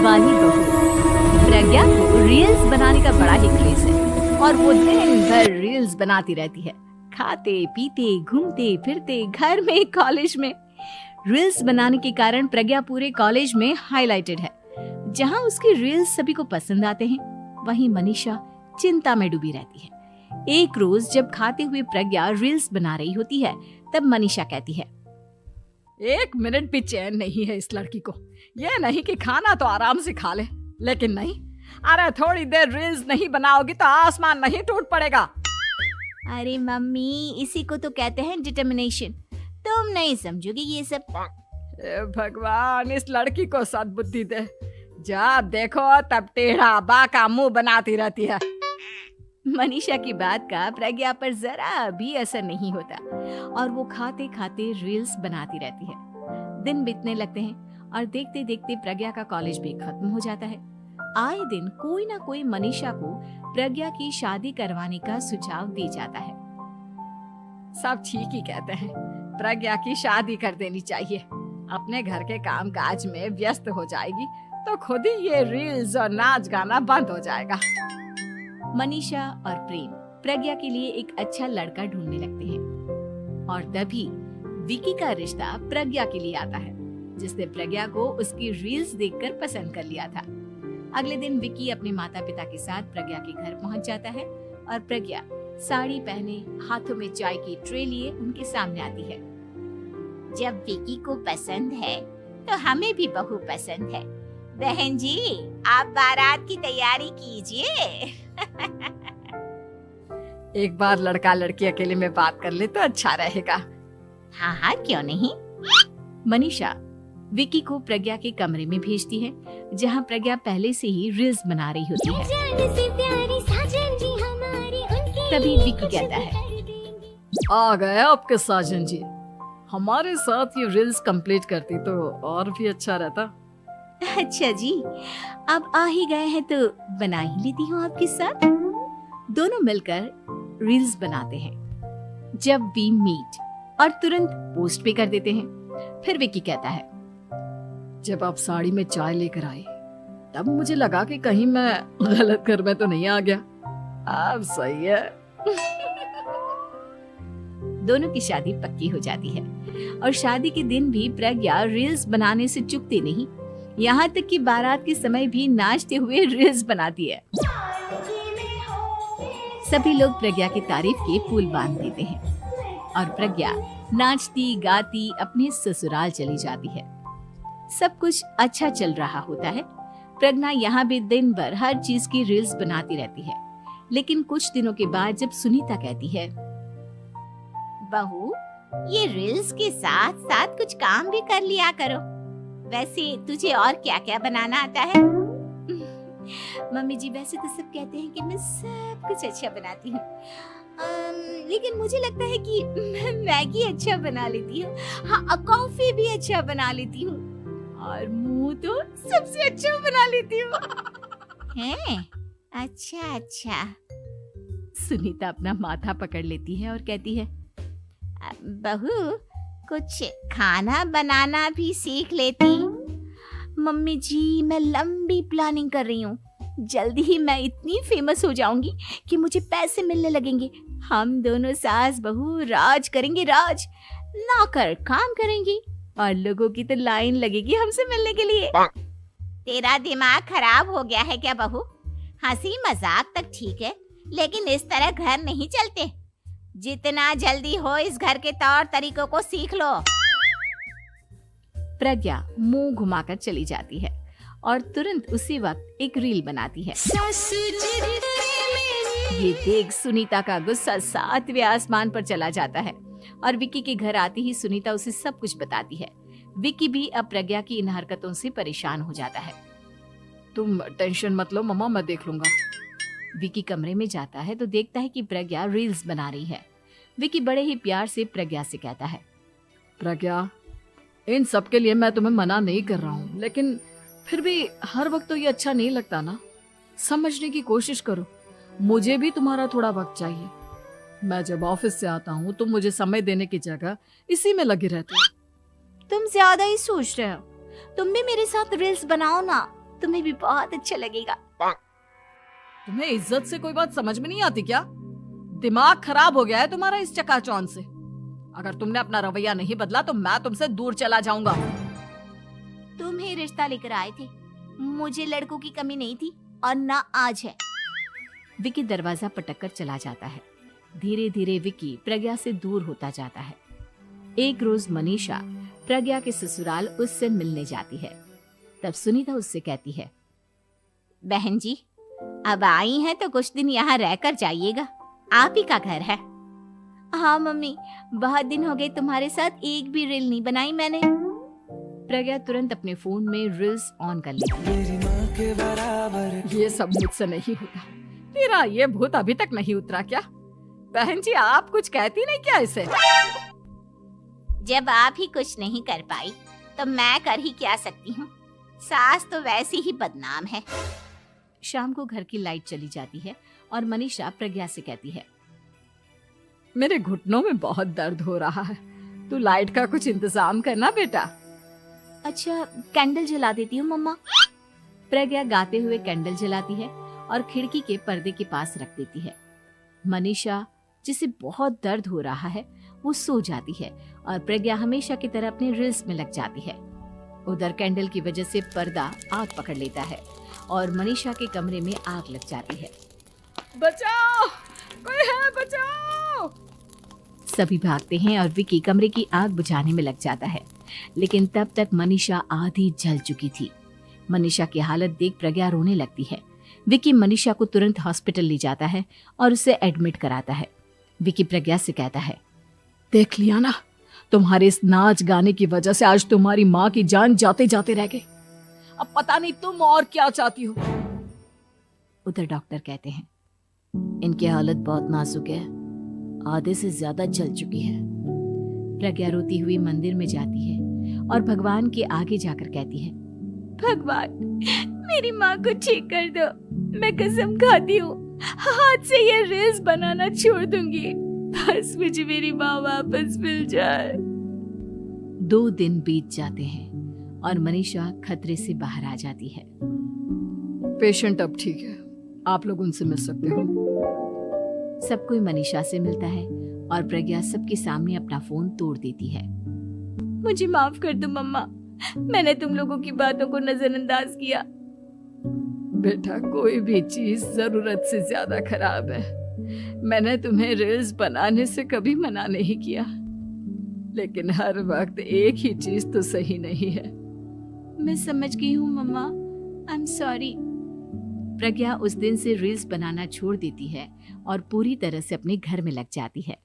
वाली बहू। प्रज्ञा को रील्स बनाने का बड़ा ही क्रेज है और वो दिन भर रील्स बनाती रहती है। खाते पीते घूमते फिरते घर में कॉलेज में रील्स बनाने के कारण प्रज्ञा पूरे कॉलेज में हाईलाइटेड है। जहां उसकी रील्स सभी को पसंद आते हैं, वहीं मनीषा चिंता में डूबी रहती है। एक रोज जब खाते हुए प्रज्ञा रील्स बना रही होती है, तब मनीषा कहती है, 1 मिनट भी चैन नहीं है इस लड़की को। ये नहीं कि खाना तो आराम से खा ले, लेकिन नहीं, अरे थोड़ी देर रील्स नहीं बनाओगी तो आसमान नहीं टूट पड़ेगा। अरे मम्मी, इसी को तो कहते हैं डिटर्मिनेशन। तुम नहीं समझोगी ये सब। भगवान, इस लड़की को सद्बुद्धि दे। जब देखो तब टेढ़ा बाका मुंह बनाती रहती है। मनीषा की बात का प्रज्ञा पर जरा भी असर नहीं होता और वो खाते खाते रील्स बनाती रहती है। दिन बीतने लगते हैं और देखते देखते प्रज्ञा का कॉलेज भी खत्म हो जाता है। आए दिन कोई ना कोई मनीषा को प्रज्ञा की शादी करवाने का सुझाव दे जाता है। सब ठीक ही कहते हैं, प्रज्ञा की शादी कर देनी चाहिए। अपने घर के काम काज में व्यस्त हो जाएगी तो खुद ही ये रील्स और नाच गाना बंद हो जाएगा। मनीषा और प्रेम प्रज्ञा के लिए एक अच्छा लड़का ढूंढने लगते हैं और तभी विकी का रिश्ता प्रज्ञा के लिए आता है, जिसने प्रज्ञा को उसकी रील्स देखकर पसंद कर लिया था। अगले दिन विकी अपने माता पिता के साथ प्रज्ञा के घर पहुंच जाता है और प्रज्ञा साड़ी पहने हाथों में चाय की ट्रे लिए उनके सामने आती है। जब विकी को पसंद है तो हमें भी बहू पसंद है। बहन जी, आप बारात की तैयारी कीजिए। एक बार लड़का लड़की अकेले में बात कर ले तो अच्छा रहेगा। हाँ हाँ, क्यों नहीं। मनीषा विकी को प्रज्ञा के कमरे में भेजती है, जहां प्रज्ञा पहले से ही रील्स बना रही होती है। तभी विकी कहता है, आ गए आपके साजन जी। हमारे साथ ये रील्स कंप्लीट करती तो और भी अच्छा रहता। अच्छा जी, अब आ ही गए हैं तो बना ही लेती हूँ आपके साथ। दोनों मिलकर रील्स बनाते हैं। जब वी मीट और तुरंत पोस्ट भी कर देते हैं। फिर विकी कहता है, जब आप साड़ी में चाय लेकर आए तब मुझे लगा कि कहीं मैं गलत घर में तो नहीं आ गया। अब सही है। दोनों की शादी पक्की हो जाती है और शादी के दिन भी प्रज्ञा रील्स बनाने से चूकती नहीं। यहाँ तक कि बारात के समय भी नाचते हुए रील्स बनाती है। सभी लोग प्रज्ञा की तारीफ के पुल बांध देते हैं और प्रज्ञा नाचती गाती अपने ससुराल चली जाती है। सब कुछ अच्छा चल रहा होता है। प्रज्ञा यहाँ भी दिन भर हर चीज की रील्स बनाती रहती है। लेकिन कुछ दिनों के बाद जब सुनीता कहती है, बहू, ये रील्स के साथ साथ कुछ काम भी कर लिया करो। वैसे तुझे और क्या क्या बनाना आता है? मम्मी जी, वैसे तो सब कहते हैं कि मैं सब कुछ अच्छा बनाती हूँ, लेकिन मुझे लगता है कि मैं मैगी अच्छा बना लेती हूँ। हाँ, कॉफी भी अच्छा बना लेती हूँ और मुंह तो सबसे अच्छा बना लेती हूँ। हैं? अच्छा अच्छा। सुनीता अपना माथा पकड़ लेती है और कहती है, बहू, कुछ खाना बनाना भी सीख लेती। मम्मी जी, मैं लंबी प्लानिंग कर रही हूँ। जल्दी ही मैं इतनी फेमस हो जाऊंगी कि मुझे पैसे मिलने लगेंगे। हम दोनों सास बहू राज करेंगे, राज। नौकर काम करेंगे और लोगों की तो लाइन लगेगी हमसे मिलने के लिए। तेरा दिमाग खराब हो गया है क्या बहू? हंसी मजाक तक ठीक है, लेकिन इस तरह घर नहीं चलते। जितना जल्दी हो इस घर के तौर तरीकों को सीख लो। प्रज्ञा मुंह घुमाकर चली जाती है और तुरंत उसी वक्त एक रील बनाती है। ये देख सुनीता का गुस्सा 7वें आसमान पर चला जाता है और विकी के घर आती ही सुनीता उसे सब कुछ बताती है। विकी भी अब प्रज्ञा की इन हरकतों से परेशान हो जाता है। तुम टेंशन मत लो मम्मा, मैं देख लूंगा। विकी कमरे में जाता है तो देखता है कि प्रज्ञा रील्स बना रही है। विकी बड़े ही प्यार से प्रज्ञा से कहता है, प्रज्ञा, इन सब के लिए मैं तुम्हें मना नहीं कर रहा हूँ, लेकिन फिर भी हर वक्त तो ये अच्छा नहीं लगता ना। समझने की कोशिश करो, मुझे भी तुम्हारा थोड़ा वक्त चाहिए। मैं जब ऑफिस से आता हूँ तो मुझे समय देने की जगह इसी में लगी रहती है। तुम ज्यादा ही सोच रहे हो। तुम भी मेरे साथ रील्स बनाओ ना, तुम्हें भी बहुत अच्छा लगेगा। तुम्हें इज्जत से कोई बात समझ में नहीं आती क्या? दिमाग खराब हो गया है तुम्हारा इस चकाचौंध से। अगर तुमने अपना रवैया नहीं बदला तो मैं तुमसे दूर चला जाऊंगा। तुम ही रिश्ता लेकर आए थे, मुझे लड़कों की कमी नहीं थी और ना आज है। विकी दरवाजा पटककर चला जाता है। धीरे धीरे विकी प्रज्ञा से दूर होता जाता है। एक रोज मनीषा प्रज्ञा के ससुराल उससे मिलने जाती है। तब सुनीता उससे कहती है, बहन जी, अब आई हैं तो कुछ दिन यहाँ रहकर जाइएगा, आप ही का घर है। हाँ मम्मी, बहुत दिन हो गए तुम्हारे साथ एक भी रील नहीं बनाई मैंने। प्रज्ञा तुरंत अपने फोन में रील्स ऑन कर लेती है। ये सब मुझसे नहीं होता। तेरा ये भूत अभी तक नहीं उतरा क्या? बहन जी, आप कुछ कहती नहीं क्या इसे? जब आप ही कुछ नहीं कर पाई तो मैं कर ही क्या सकती हूँ। सास तो वैसी ही बदनाम है। शाम को घर की लाइट चली जाती है और मनीषा प्रज्ञा से कहती है, मेरे घुटनों में बहुत दर्द हो रहा है, तू लाइट का कुछ इंतजाम करना बेटा। अच्छा, कैंडल जला देती हूँ मम्मा। प्रज्ञा गाते हुए कैंडल जलाती है और खिड़की के पर्दे के पास रख देती है। मनीषा, जिसे बहुत दर्द हो रहा है, वो सो जाती है और प्रज्ञा हमेशा की तरह अपने रील्स में लग जाती है। उधर कैंडल की वजह से पर्दा आग पकड़ लेता है और मनीषा के कमरे में आग लग जाती है। बचाओ, कोई है, बचाओ। सभी भागते हैं और विकी कमरे की आग बुझाने में लग जाता है, लेकिन तब तक मनीषा आधी जल चुकी थी। मनीषा की हालत देख प्रज्ञा रोने लगती है। विकी मनीषा को तुरंत हॉस्पिटल ले जाता है और उसे एडमिट कराता है। विकी प्रज्ञा से कहता है, देख लिया ना, तुम्हारे इस नाच गाने की वजह से आज तुम्हारी माँ की जान जाते जाते रह गई। अब पता नहीं तुम और क्या चाहती हो। उधर डॉक्टर कहते हैं, इनकी हालत बहुत नाजुक है, आधे से ज्यादा जल चुकी है। प्रज्ञा रोती हुई मंदिर में जाती है और भगवान के आगे जाकर कहती है, भगवान, मेरी माँ को ठीक कर दो। मैं कसम खाती हूँ, हाथ से ये रील्स बनाना छोड़ दूंगी। बस मुझे मेरी माँ वापस मिल जाए। 2 दिन बीत जाते हैं और मनीषा खतरे से बाहर आ जाती है। पेशेंट अब ठीक है, आप लोग उनसे मिल सकते हो। सब कोई मनीषा से मिलता है और प्रज्ञा सबके सामने अपना फोन तोड़ देती है। मुझे माफ कर दो मम्मा, मैंने तुम लोगों की बातों को नजरअंदाज किया। बेटा, कोई भी चीज जरूरत से ज्यादा खराब है। मैंने तुम्हें रील्स बनाने से कभी मना नहीं किया, लेकिन हर वक्त एक ही चीज तो सही नहीं है। मैं समझ गई हूँ मम्मा, आई एम सॉरी। प्रज्ञा उस दिन से रील्स बनाना छोड़ देती है और पूरी तरह से अपने घर में लग जाती है।